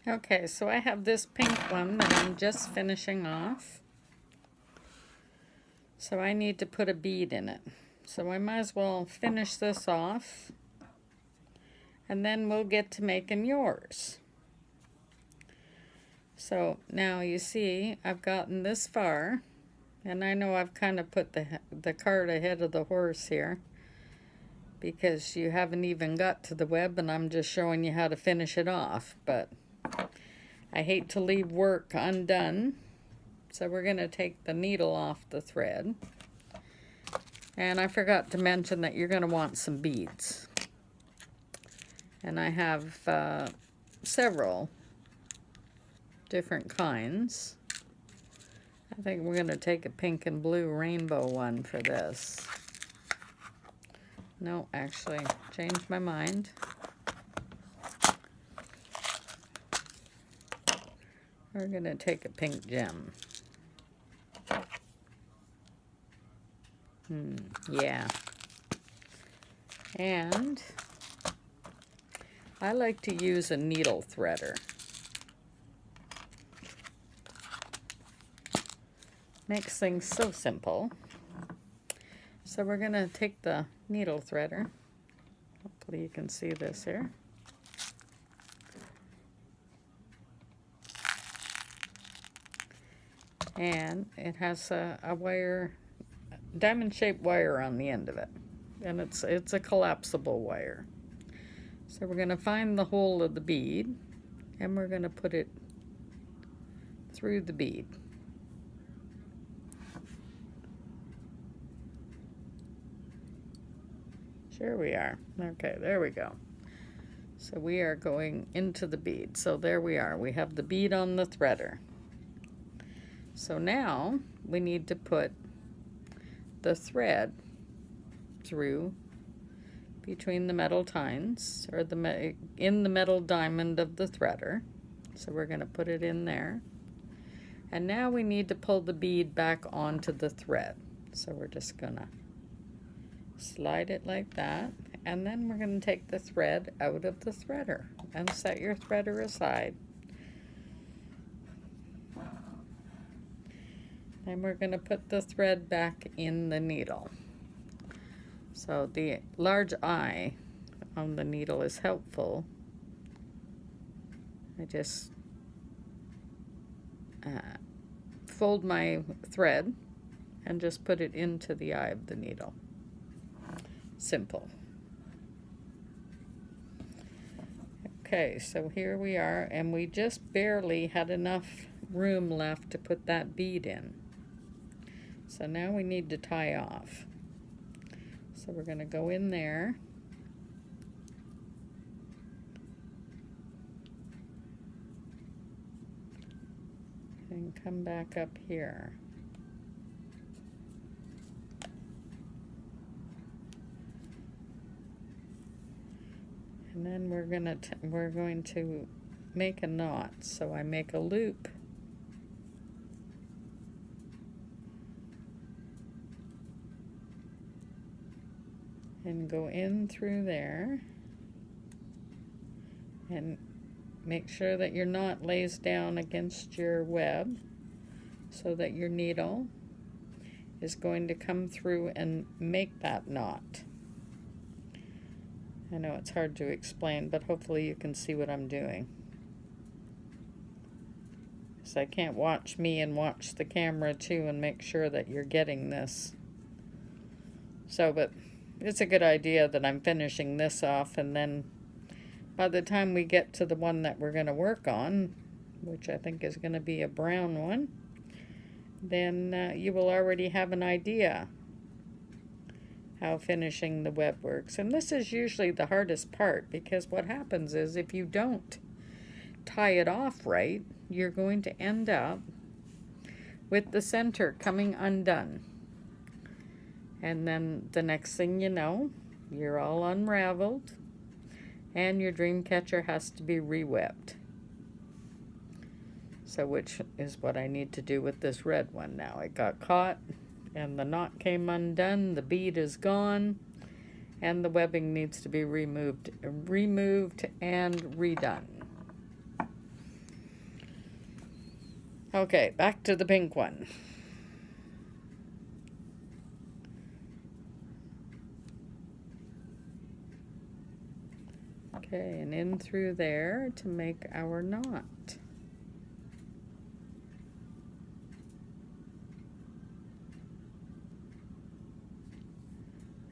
Okay, so I have this pink one that I'm just finishing off. So I need to put a bead in it. So I might as well finish this off, and then we'll get to making yours. So now you see I've gotten this far, and I know I've kind of put the cart ahead of the horse here, because you haven't even got to the web and I'm just showing you how to finish it off, but I hate to leave work undone. So we're going to take the needle off the thread. And I forgot to mention that you're going to want some beads. And I have several different kinds. I think we're going to take a pink and blue rainbow one for this. No, actually, changed my mind. We're going to take a pink gem. Yeah. And I like to use a needle threader. Makes things so simple. So we're going to take the needle threader. Hopefully you can see this here. And it has a wire, diamond-shaped wire on the end of it. And it's a collapsible wire. So we're going to find the hole of the bead, and we're going to put it through the bead. Sure we are. Okay, there we go. So we are going into the bead. So there we are. We have the bead on the threader. So now we need to put the thread through between the metal tines, or in the metal diamond of the threader. So we're going to put it in there. And now we need to pull the bead back onto the thread. So we're just going to slide it like that, and then we're going to take the thread out of the threader and set your threader aside. And we're going to put the thread back in the needle. So the large eye on the needle is helpful. I just fold my thread and just put it into the eye of the needle. Simple. Okay, so here we are, and we just barely had enough room left to put that bead in. So now we need to tie off. So we're going to go in there. And come back up here. And then we're going to make a knot. So I make a loop. And go in through there. And make sure that your knot lays down against your web so that your needle is going to come through and make that knot. I know it's hard to explain, but hopefully you can see what I'm doing. So I can't watch me and watch the camera too and make sure that you're getting this. So, but it's a good idea that I'm finishing this off, and then by the time we get to the one that we're going to work on, which I think is going to be a brown one, then you will already have an idea how finishing the web works. And this is usually the hardest part, because what happens is if you don't tie it off right, you're going to end up with the center coming undone. And then the next thing you know, you're all unraveled, and your Dreamcatcher has to be re-webbed. So which is what I need to do with this red one now. It got caught, and the knot came undone, the bead is gone, and the webbing needs to be removed and redone. Okay, back to the pink one. Okay, and in through there to make our knot.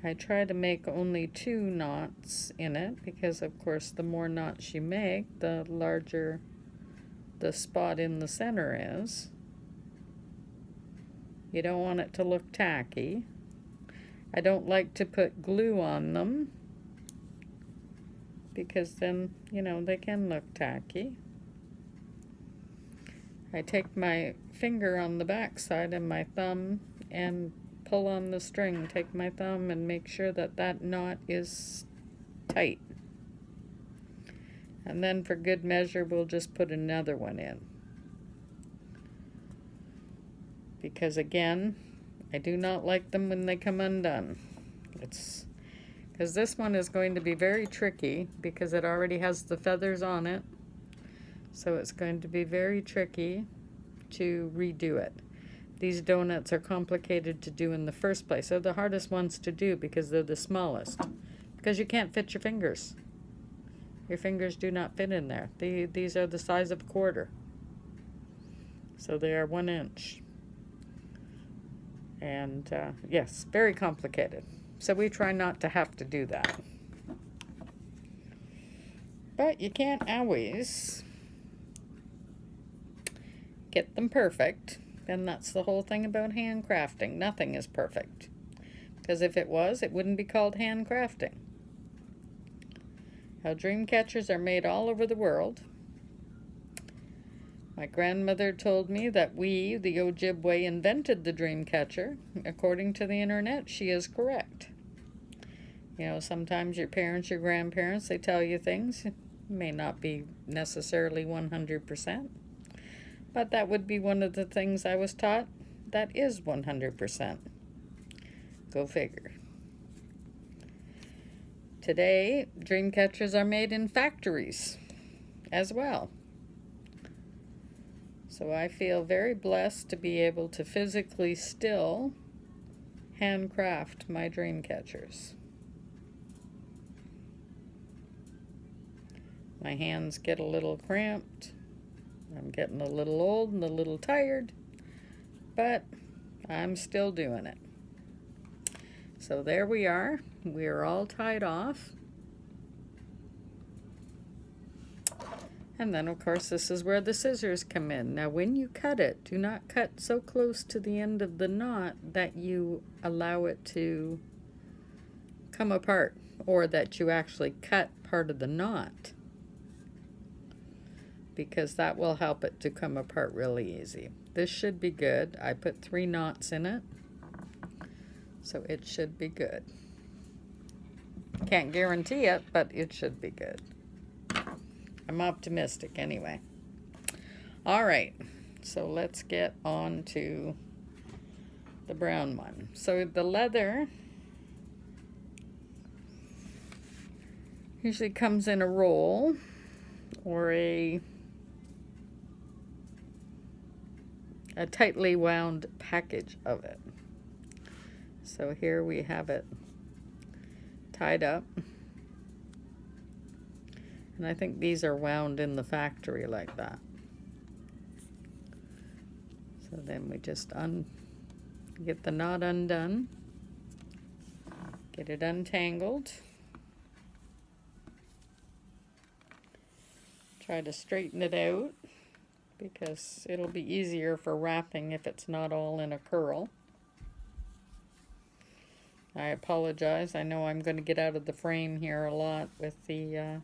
I try to make only 2 knots in it because, of course, the more knots you make, the larger the spot in the center is. You don't want it to look tacky. I don't like to put glue on them because then, you know, they can look tacky. I take my finger on the back side and my thumb and pull on the string, take my thumb and make sure that that knot is tight. And then for good measure, we'll just put another one in. Because again, I do not like them when they come undone. It's because this one is going to be very tricky because it already has the feathers on it. So it's going to be very tricky to redo it. These donuts are complicated to do in the first place. They're the hardest ones to do because they're the smallest. Because you can't fit your fingers. Your fingers do not fit in there. These are the size of a quarter. So they are 1 inch. And yes, very complicated. So we try not to have to do that. But you can't always get them perfect. And that's the whole thing about handcrafting. Nothing is perfect. Because if it was, it wouldn't be called handcrafting. Now, Dreamcatchers are made all over the world. My grandmother told me that we, the Ojibwe, invented the Dreamcatcher. According to the internet, she is correct. You know, sometimes your parents, your grandparents, they tell you things. It may not be necessarily 100%. But that would be one of the things I was taught that is 100%. Go figure. Today, Dreamcatchers are made in factories as well. So I feel very blessed to be able to physically still handcraft my Dreamcatchers. My hands get a little cramped. I'm getting a little old and a little tired, but I'm still doing it. So there we are. We're all tied off. And then, of course, this is where the scissors come in. Now, when you cut it, do not cut so close to the end of the knot that you allow it to come apart, or that you actually cut part of the knot, because that will help it to come apart really easy. This should be good. I put 3 knots in it, so it should be good. Can't guarantee it, but it should be good. I'm optimistic anyway. All right, so let's get on to the brown one. So the leather usually comes in a roll or a tightly wound package of it. So here we have it tied up. And I think these are wound in the factory like that. So then we just get the knot undone, get it untangled, try to straighten it out because it'll be easier for wrapping if it's not all in a curl. I apologize. I know I'm going to get out of the frame here a lot with the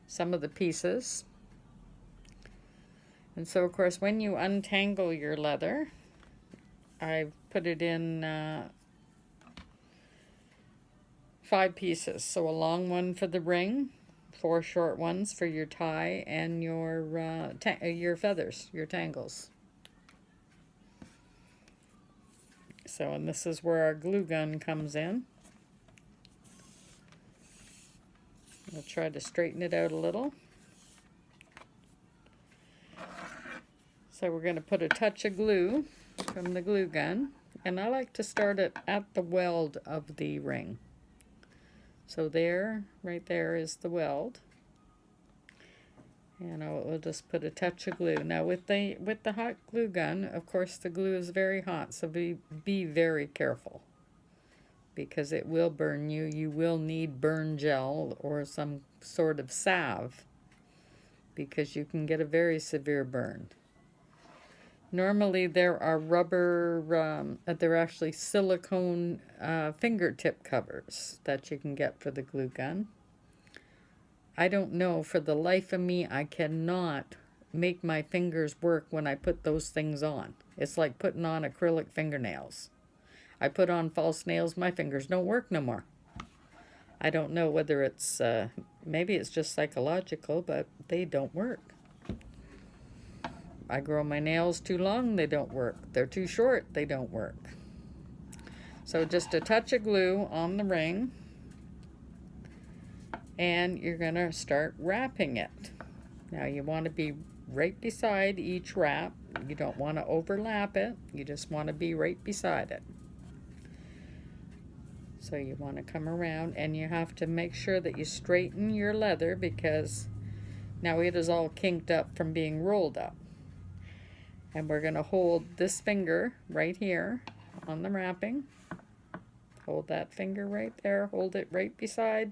some of the pieces. And so, of course, when you untangle your leather, I've put it in 5 pieces. So a long one for the ring, 4 short ones for your tie, and your feathers, your tangles. So, and this is where our glue gun comes in. I'll try to straighten it out a little. So we're going to put a touch of glue from the glue gun, and I like to start it at the weld of the ring. So there, right there is the weld. And we'll just put a touch of glue. Now with the hot glue gun, of course the glue is very hot, so be very careful, because it will burn you. You will need burn gel or some sort of salve, because you can get a very severe burn. Normally there are rubber, they're actually silicone fingertip covers that you can get for the glue gun. I don't know, for the life of me, I cannot make my fingers work when I put those things on. It's like putting on acrylic fingernails. I put on false nails, my fingers don't work no more. I don't know whether it's, maybe it's just psychological, but they don't work. I grow my nails too long, they don't work. They're too short, they don't work. So just a touch of glue on the ring, and you're going to start wrapping it. Now you want to be right beside each wrap. You don't want to overlap it. You just want to be right beside it. So you want to come around, and you have to make sure that you straighten your leather, because now it is all kinked up from being rolled up. And we're going to hold this finger right here on the wrapping. Hold that finger right there. Hold it right beside